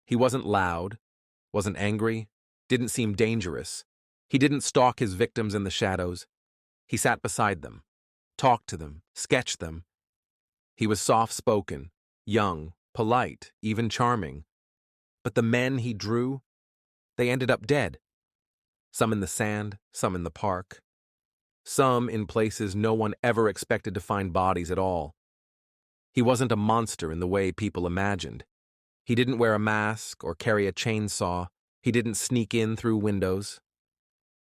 He wasn't loud, wasn't angry, didn't seem dangerous. He didn't stalk his victims in the shadows. He sat beside them, talked to them, sketched them. He was soft-spoken, young, polite, even charming. But the men he drew, they ended up dead. Some in the sand, some in the park. Some in places no one ever expected to find bodies at all. He wasn't a monster in the way people imagined. He didn't wear a mask or carry a chainsaw. He didn't sneak in through windows.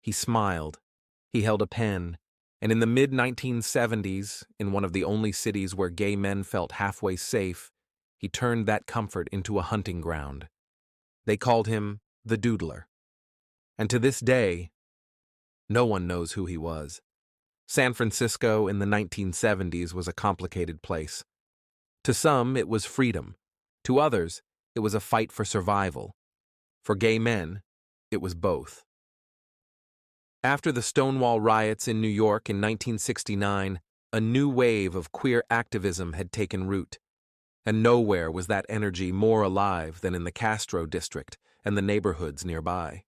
He smiled. He held a pen. And in the mid-1970s, in one of the only cities where gay men felt halfway safe, he turned that comfort into a hunting ground. They called him the Doodler. And to this day, no one knows who he was. San Francisco in the 1970s was a complicated place. To some, it was freedom. To others, it was a fight for survival. For gay men, it was both. After the Stonewall riots in New York in 1969, a new wave of queer activism had taken root. And nowhere was that energy more alive than in the Castro district and the neighborhoods nearby.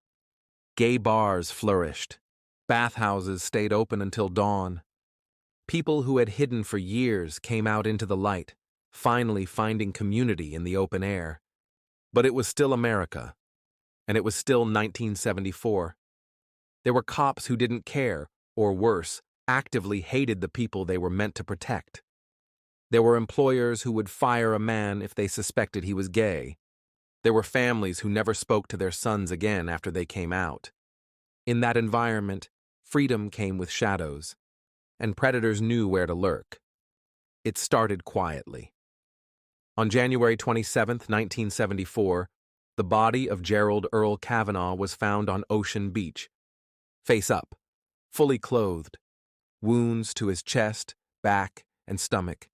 Gay bars flourished. Bathhouses stayed open until dawn. People who had hidden for years came out into the light, finally finding community in the open air. But it was still America, and it was still 1974. There were cops who didn't care, or worse, actively hated the people they were meant to protect. There were employers who would fire a man if they suspected he was gay. There were families who never spoke to their sons again after they came out. In that environment, freedom came with shadows, and predators knew where to lurk. It started quietly. On January 27, 1974, the body of Gerald Earl Kavanaugh was found on Ocean Beach, face up, fully clothed, wounds to his chest, back, and stomach.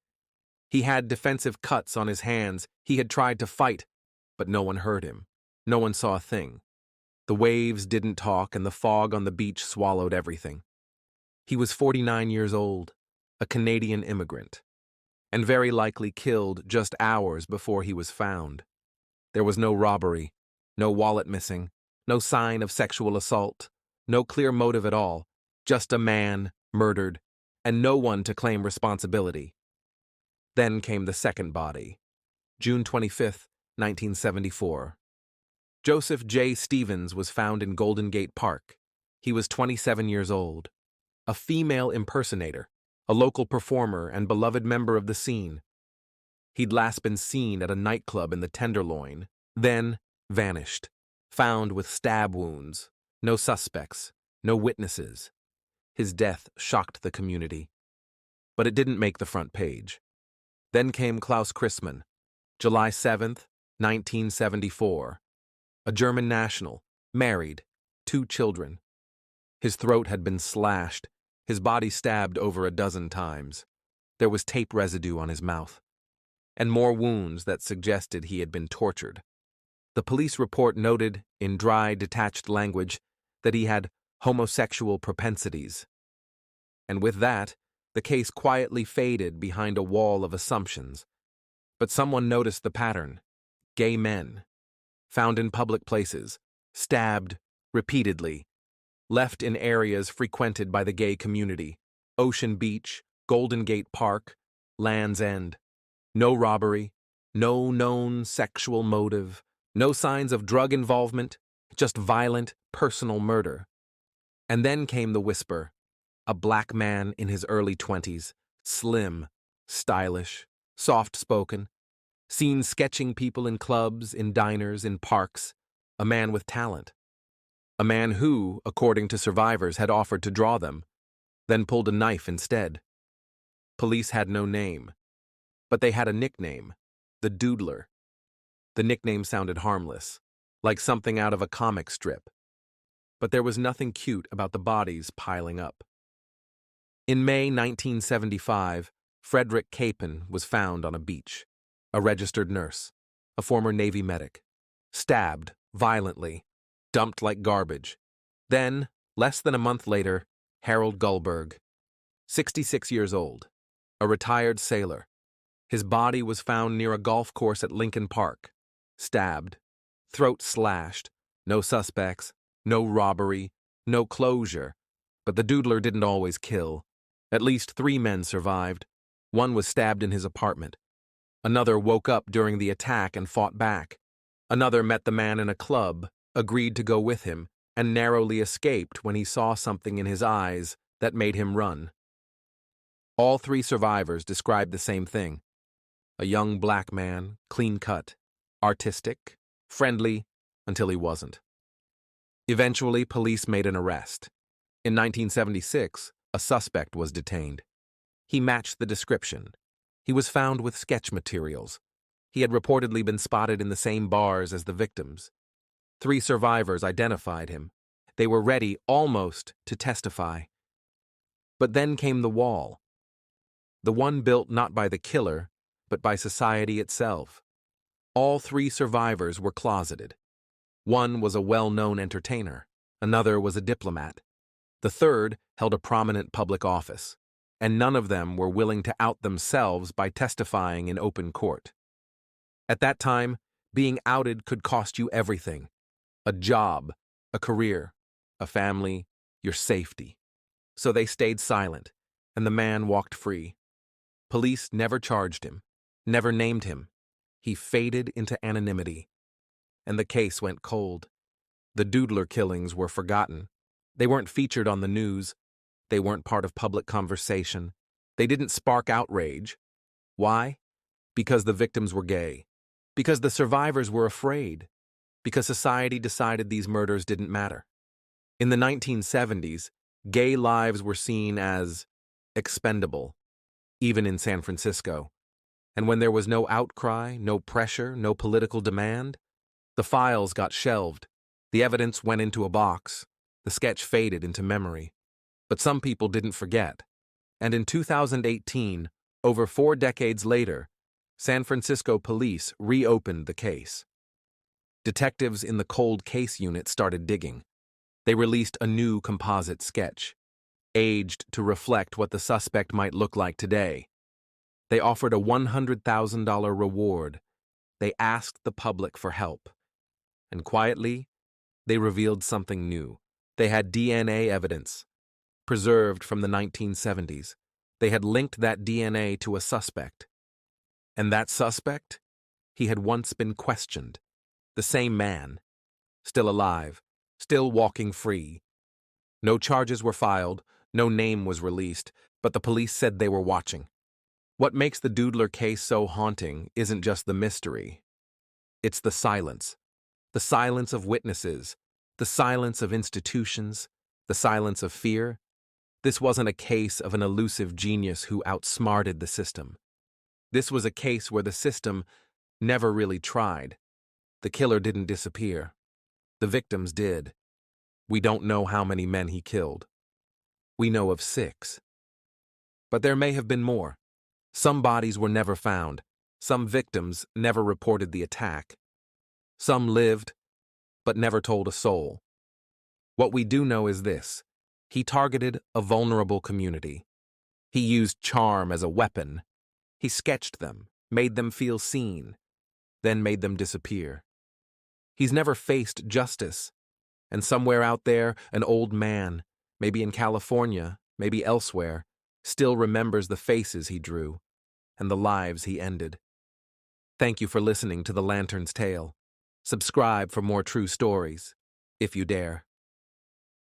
He had defensive cuts on his hands. He had tried to fight, but no one heard him. No one saw a thing. The waves didn't talk, and the fog on the beach swallowed everything. He was 49 years old, a Canadian immigrant, and very likely killed just hours before he was found. There was no robbery, no wallet missing, no sign of sexual assault, no clear motive at all, just a man murdered, and no one to claim responsibility. Then came the second body, June 25, 1974. Joseph J. Stevens was found in Golden Gate Park. He was 27 years old, a female impersonator, a local performer and beloved member of the scene. He'd last been seen at a nightclub in the Tenderloin, then vanished, found with stab wounds, no suspects, no witnesses. His death shocked the community, but it didn't make the front page. Then came Klaus Christmann, July 7th, 1974. A German national, married, 2 children. His throat had been slashed, his body stabbed over a dozen times. There was tape residue on his mouth, and more wounds that suggested he had been tortured. The police report noted, in dry, detached language, that he had homosexual propensities. And with that, the case quietly faded behind a wall of assumptions. But someone noticed the pattern. Gay men, found in public places, stabbed repeatedly, left in areas frequented by the gay community, Ocean Beach, Golden Gate Park, Land's End. No robbery, no known sexual motive, no signs of drug involvement, just violent, personal murder. And then came the whisper, a black man in his early 20s, slim, stylish, soft-spoken, seen sketching people in clubs, in diners, in parks, a man with talent. A man who, according to survivors, had offered to draw them, then pulled a knife instead. Police had no name, but they had a nickname, the Doodler. The nickname sounded harmless, like something out of a comic strip. But there was nothing cute about the bodies piling up. In May 1975, Frederick Capon was found on a beach, a registered nurse, a former Navy medic, stabbed violently, dumped like garbage. Then, less than a month later, Harold Gullberg, 66 years old, a retired sailor. His body was found near a golf course at Lincoln Park, stabbed, Throat slashed. No suspects, no robbery, no closure. But the Doodler didn't always kill. At least 3 men survived. One was stabbed in his apartment. Another woke up during the attack and fought back. Another met the man in a club, agreed to go with him, and narrowly escaped when he saw something in his eyes that made him run. All 3 survivors described the same thing. A young black man, clean-cut, artistic, friendly, until he wasn't. Eventually, police made an arrest. In 1976, a suspect was detained. He matched the description. He was found with sketch materials. He had reportedly been spotted in the same bars as the victims. 3 survivors identified him. They were ready, almost, to testify. But then came the wall. The one built not by the killer, but by society itself. All 3 survivors were closeted. One was a well-known entertainer. Another was a diplomat. The third held a prominent public office. And none of them were willing to out themselves by testifying in open court. At that time, being outed could cost you everything: a job, a career, a family, your safety. So they stayed silent, and the man walked free. Police never charged him, never named him. He faded into anonymity. And the case went cold. The Doodler killings were forgotten. They weren't featured on the news. They weren't part of public conversation. They didn't spark outrage. Why? Because the victims were gay. Because the survivors were afraid. Because society decided these murders didn't matter. In the 1970s, gay lives were seen as expendable, even in San Francisco. And when there was no outcry, no pressure, no political demand, the files got shelved. The evidence went into a box. The sketch faded into memory. But some people didn't forget. And in 2018, over 4 decades later, San Francisco police reopened the case. Detectives in the cold case unit started digging. They released a new composite sketch, aged to reflect what the suspect might look like today. They offered a $100,000 reward. They asked the public for help. And quietly, they revealed something new. They had DNA evidence, preserved from the 1970s. They had linked that DNA to a suspect. And that suspect? He had once been questioned. The same man. Still alive. Still walking free. No charges were filed. No name was released. But the police said they were watching. What makes the Doodler case so haunting isn't just the mystery. It's the silence. The silence of witnesses. The silence of institutions. The silence of fear. This wasn't a case of an elusive genius who outsmarted the system. This was a case where the system never really tried. The killer didn't disappear. The victims did. We don't know how many men he killed. We know of 6. But there may have been more. Some bodies were never found. Some victims never reported the attack. Some lived, but never told a soul. What we do know is this: he targeted a vulnerable community. He used charm as a weapon. He sketched them, made them feel seen, then made them disappear. He's never faced justice. And somewhere out there, an old man, maybe in California, maybe elsewhere, still remembers the faces he drew and the lives he ended. Thank you for listening to The Lantern's Tale. Subscribe for more true stories, if you dare.